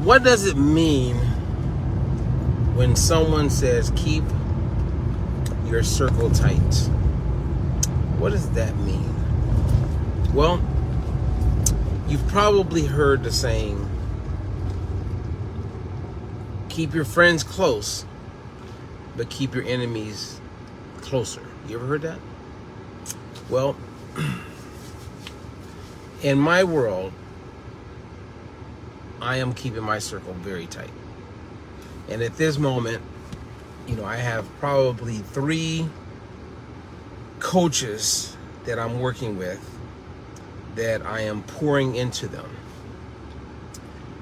What does it mean when someone says keep your circle tight? What does that mean? Well, you've probably heard the saying, keep your friends close, but keep your enemies closer. You ever heard that? Well, in my world, I am keeping my circle very tight. And at this moment, I have probably 3 coaches that I'm working with that I am pouring into them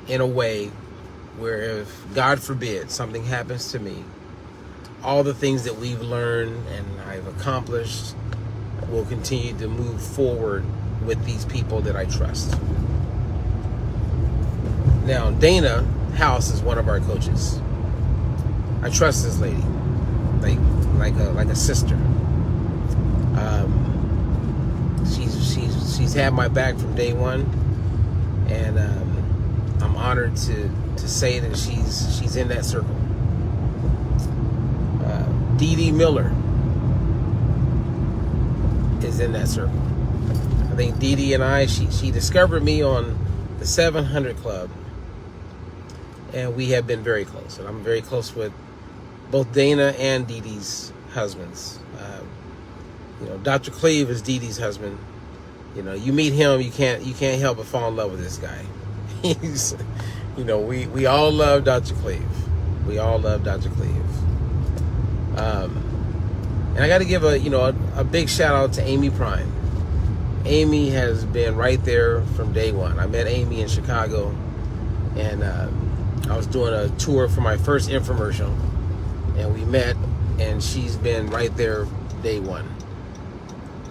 in a way where if, God forbid, something happens to me, all the things that we've learned and I've accomplished will continue to move forward with these people that I trust. Now, Dana House is one of our coaches. I trust this lady, like a sister. She's had my back from day one, and I'm honored to say that she's in that circle. Dee Dee Miller is in that circle. I think Dee Dee and I, she discovered me on the 700 Club, and we have been very close. And I'm very close with both Dana and Dee Dee's husbands. Dr. Cleve is Dee Dee's husband. You meet him, you can't help but fall in love with this guy. He's, we all love Dr. Cleve. We all love Dr. Cleve. And I got to give a big shout out to Amy Prime. Amy has been right there from day one. I met Amy in Chicago, and I was doing a tour for my first infomercial, and we met, and she's been right there day one.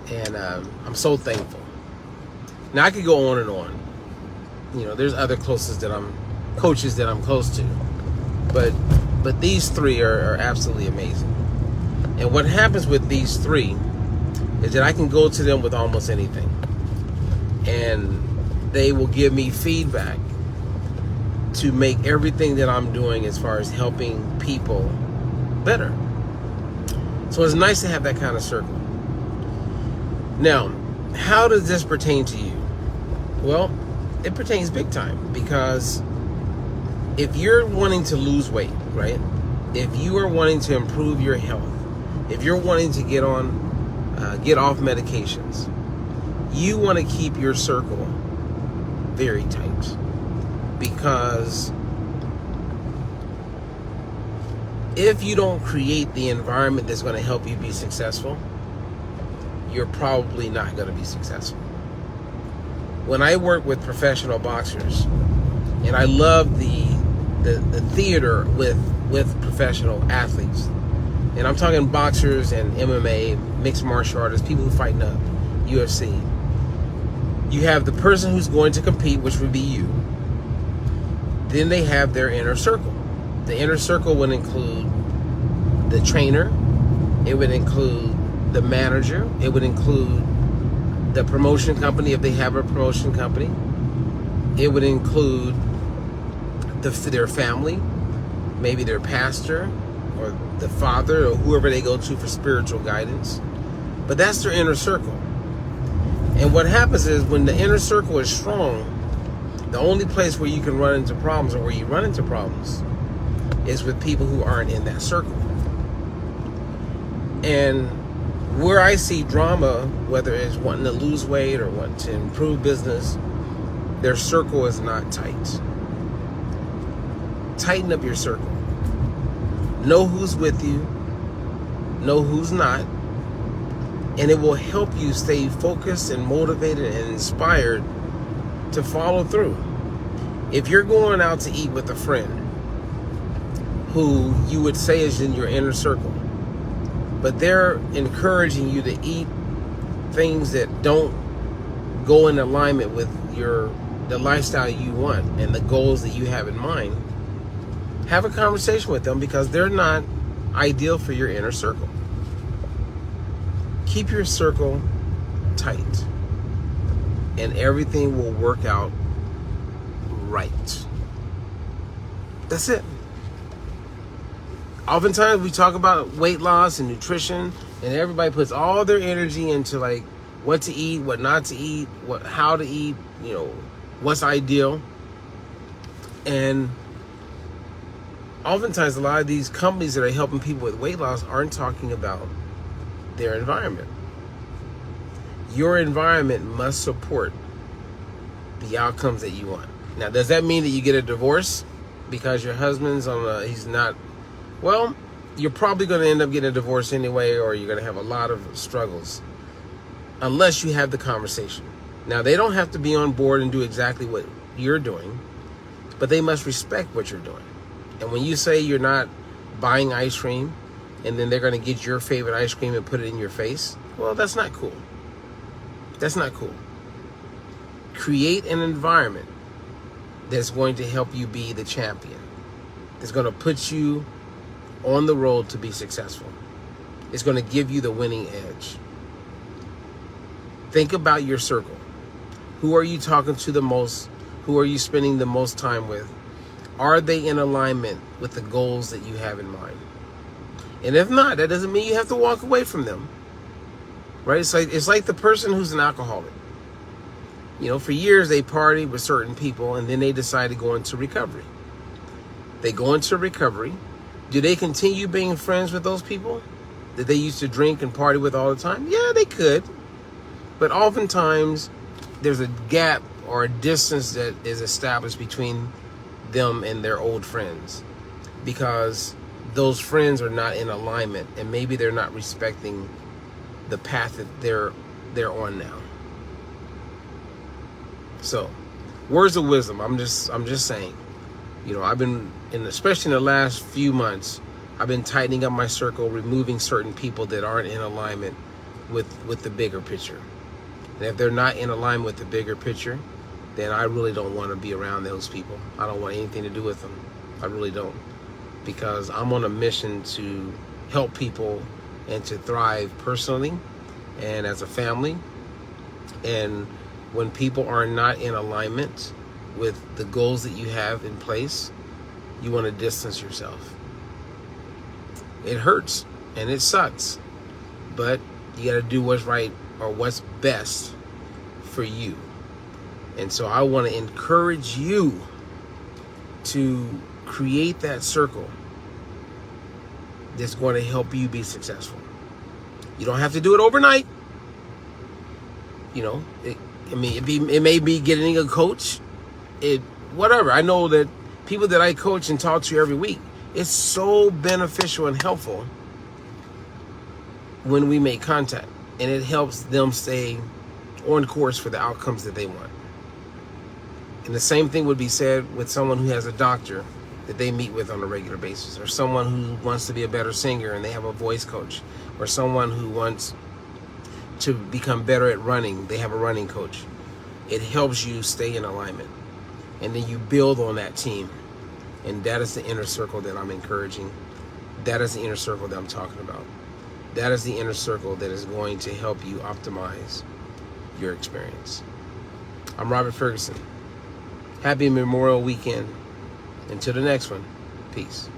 And I'm so thankful. Now, I could go on and on. There's other coaches that I'm close to, but these 3 are absolutely amazing. And what happens with these 3 is that I can go to them with almost anything, and they will give me feedback to make everything that I'm doing as far as helping people better. So it's nice to have that kind of circle. Now, how does this pertain to you? Well, it pertains big time, because if you're wanting to lose weight, right? If you are wanting to improve your health, if you're wanting to get off medications, you want to keep your circle very tight, because if you don't create the environment that's going to help you be successful, you're probably not going to be successful. When I work with professional boxers, and I love the theater with professional athletes, and I'm talking boxers and MMA, mixed martial artists, people who fight in the UFC. You have the person who's going to compete, which would be you. Then they have their inner circle. The inner circle would include the trainer. It would include the manager. It would include the promotion company if they have a promotion company. It would include their family, maybe their pastor or the father or whoever they go to for spiritual guidance. But that's their inner circle. And what happens is when the inner circle is strong, the only place where you can run into problems, or where you run into problems, is with people who aren't in that circle. And where I see drama, whether it's wanting to lose weight or wanting to improve business, their circle is not tight. Tighten up your circle. Know who's with you, know who's not, and it will help you stay focused and motivated and inspired to follow through. If you're going out to eat with a friend who you would say is in your inner circle, but they're encouraging you to eat things that don't go in alignment with the lifestyle you want and the goals that you have in mind, have a conversation with them, because they're not ideal for your inner circle. Keep your circle tight, and everything will work out right. That's it. Oftentimes we talk about weight loss and nutrition, and everybody puts all their energy into like what to eat, what not to eat, how to eat, what's ideal. And oftentimes a lot of these companies that are helping people with weight loss aren't talking about their environment. Your environment must support the outcomes that you want. Now, does that mean that you get a divorce because your husband's he's not? Well, you're probably going to end up getting a divorce anyway, or you're going to have a lot of struggles unless you have the conversation. Now, they don't have to be on board and do exactly what you're doing, but they must respect what you're doing. And when you say you're not buying ice cream and then they're going to get your favorite ice cream and put it in your face, well, that's not cool. That's not cool. Create an environment that's going to help you be the champion. That's going to put you on the road to be successful. It's going to give you the winning edge. Think about your circle. Who are you talking to the most? Who are you spending the most time with? Are they in alignment with the goals that you have in mind? And if not, that doesn't mean you have to walk away from them. Right? It's like the person who's an alcoholic. For years they party with certain people and then they decide to go into recovery. They go into recovery. Do they continue being friends with those people that they used to drink and party with all the time? Yeah, they could. But oftentimes there's a gap or a distance that is established between them and their old friends because those friends are not in alignment and maybe they're not respecting the path that they're on now. So, words of wisdom. I'm just saying. I've been, especially in the last few months, I've been tightening up my circle, removing certain people that aren't in alignment with the bigger picture. And if they're not in alignment with the bigger picture, then I really don't want to be around those people. I don't want anything to do with them. I really don't. Because I'm on a mission to help people and to thrive personally and as a family. And when people are not in alignment with the goals that you have in place, you want to distance yourself. It hurts and it sucks, but you got to do what's right or what's best for you. And so I want to encourage you to create that circle that's going to help you be successful. You don't have to do it overnight. It may be getting a coach. Whatever. I know that people that I coach and talk to every week, it's so beneficial and helpful when we make contact, and it helps them stay on course for the outcomes that they want. And the same thing would be said with someone who has a doctor that they meet with on a regular basis, or someone who wants to be a better singer and they have a voice coach, or someone who wants to become better at running, they have a running coach. It helps you stay in alignment. And then you build on that team. And that is the inner circle that I'm encouraging. That is the inner circle that I'm talking about. That is the inner circle that is going to help you optimize your experience. I'm Robert Ferguson. Happy Memorial Weekend. Until the next one, peace.